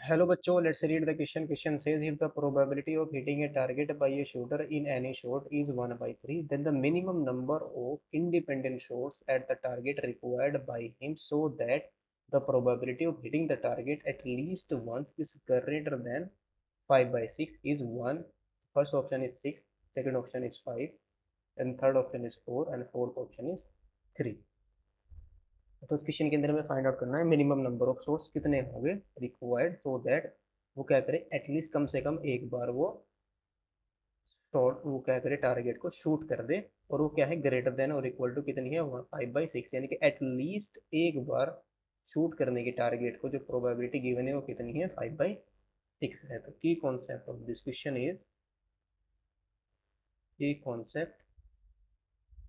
Hello बच्चों, let's read the question. Question says if the probability of hitting a target by a shooter in any shot is 1 by 3, then the minimum number of independent shots at the target required by him so that the probability of hitting the target at least once is greater than 5 by 6 is 1. First option is 6, second option is 5, and third option is 4, and fourth option is 3. तो question के अंदर हमें find out करना है minimum number of shots कितने होंगे required so that वो क्या करे एटलीस्ट कम से कम एक बार वो शॉट वो क्या करे टारगेट को शूट कर दे। और वो क्या है ग्रेटर देन और इक्वल टू कितनी है 5/6 यानी कि एटलीस्ट एक बार शूट करने की टारगेट को जो प्रोबेबिलिटी गिवन है वो कितनी है 5/6 है। तो की कॉन्सेप्ट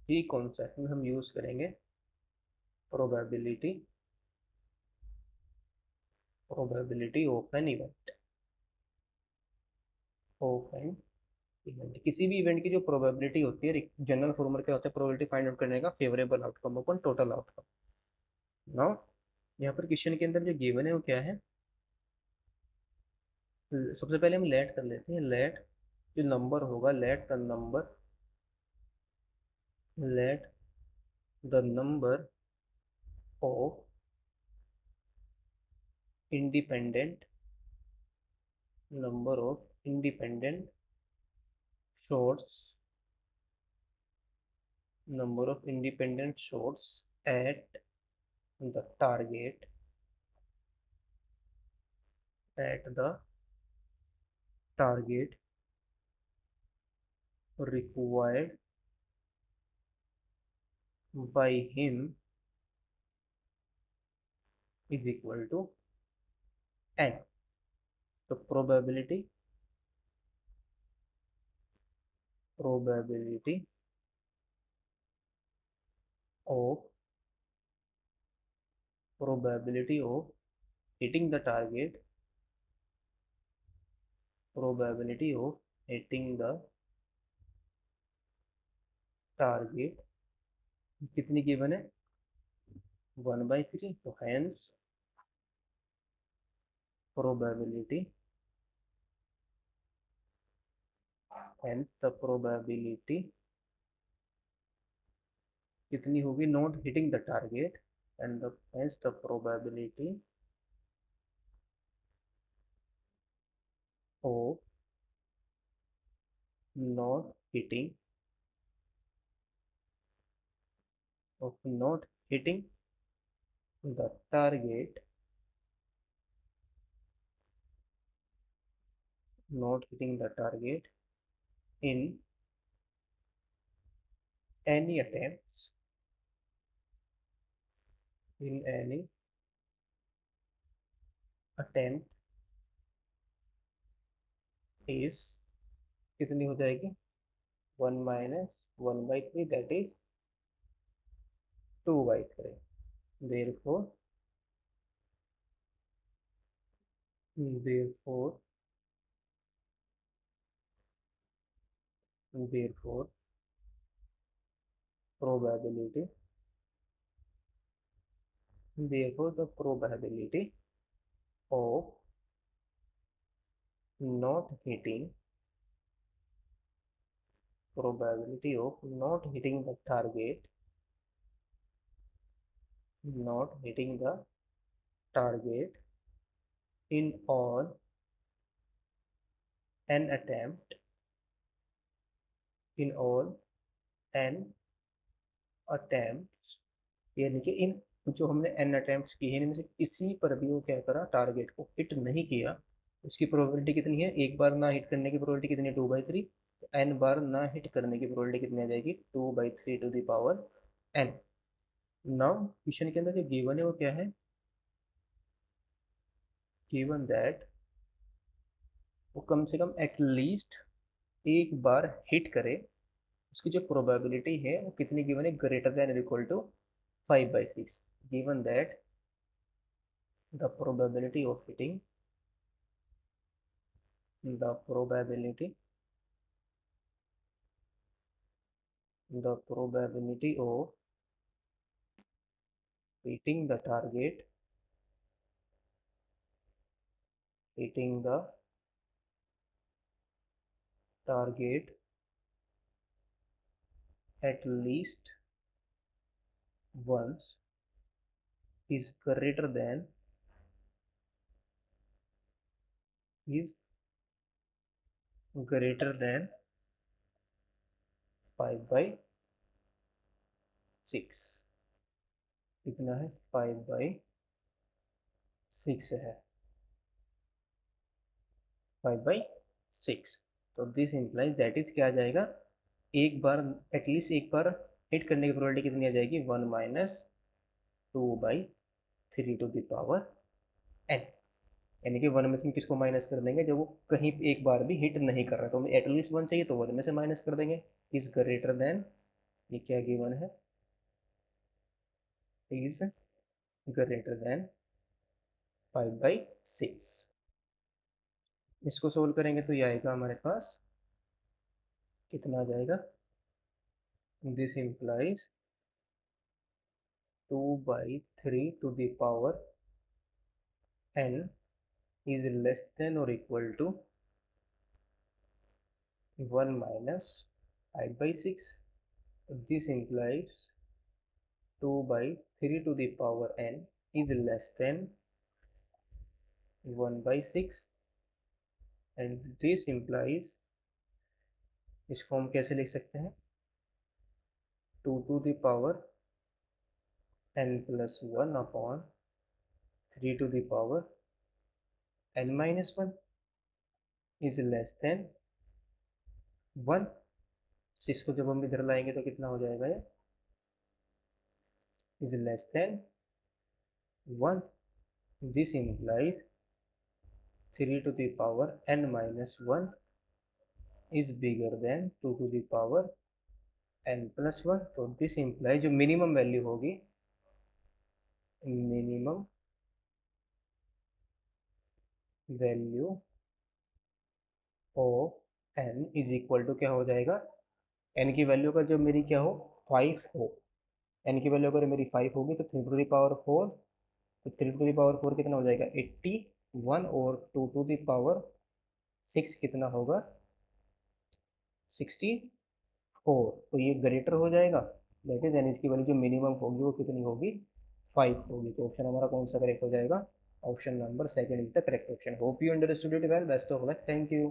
की कॉन्सेप्ट में हम यूज करेंगे probability probability of an event. किसी भी इवेंट की जो प्रोबेबिलिटी होती है जनरल फॉर्मूला क्या होता है प्रोबेबिलिटी फाइंड आउट करने का फेवरेबल आउटकम अपन टोटल आउटकम। नाउ यहाँ पर क्वेश्चन के अंदर जो गिवन है वो क्या है। सबसे पहले हम लेट कर लेते हैं। लेट जो नंबर होगा let the number of independent independent shots number of independent shots at the target at the target required by him is equal to n। तो probability of probability of hitting the target probability of hitting the target कितनी given है 1/3। तो probability hence the probability कितनी होगी not hitting the target and hence the probability of not hitting not hitting the target not hitting the target in any attempts in any attempt is कितनी हो जाएगी 1 - 1/3 that is 2/3। therefore therefore therefore probability therefore the probability of not hitting probability of not hitting the target not hitting the target in all an attempt in all an attempt यानी कि इन जो हमने N attempts किए हैं इनमें से किसी पर भी वो क्या करा टारगेट को हिट नहीं किया उसकी प्रोबेबिलिटी कितनी है एक बार ना हिट करने की प्रोबेबिलिटी कितनी है 2/3। तो एन बार ना हिट करने की प्रोबेबिलिटी कितनी आ जाएगी 2/3 to the power n. Now question के अंदर जो गिवन है वो क्या है गिवन दैट वो कम से कम एटलीस्ट एक बार हिट करे उसकी जो प्रोबेबिलिटी है वो कितनी गिवन है greater than equal to 5/6। Given that the probability of hitting the probability of hitting the target hitting the target at least once is is greater than 5/6। कितना है? 5/6 है। 5/6। तो दिस इंप्लाइज दैट इज क्या आ जाएगा, एक बार at least एक बार hit करने की प्रोबेबिलिटी कितनी आ जाएगी, 1 - 2/3 n। यानी कि 1 में से हम किसको माइनस कर देंगे, जब वो कहीं एक बार भी हिट नहीं कर रहा, तो हमें एटलीस्ट 1 चाहिए तो 1 में से माइनस कर देंगे। इज ग्रेटर देन, ये क्या गिवन है, इज ग्रेटर देन 5/6। इसको सोल्व करेंगे तो ये आएगा हमारे पास, कितना आ जाएगा, this implies 2/3 n is less than or equal to 1 - 5/6। This implies 2/3 is less than 1/6, and this implies, इसको हम कैसे लिख सकते हैं, 2n+1/3 is less than 1। इसको जब हम इधर लाएंगे तो कितना हो जाएगा, ये is less than 1। This implies 3n - 1 is bigger than 2n+1। तो दिस इंप्लाई जो मिनिमम वैल्यू होगी, minimum value of n is equal to क्या हो जाएगा, n की वैल्यू का जब मेरी क्या हो, 5 हो, n की वैल्यू अगर मेरी 5 होगी तो 3 टू द पावर 4, तो 3 टू द पावर 4 कितना हो जाएगा, 81, और 2 टू द पावर 6 कितना होगा, 64। तो ये ग्रेटर हो जाएगा, दैट इज एन, इसकी वैल्यू जो मिनिमम होगी वो कितनी होगी, 5 होगी। तो ऑप्शन हमारा कौन सा करेक्ट हो जाएगा, option number second is the correct option. Hope you understood it well, best of luck, thank you.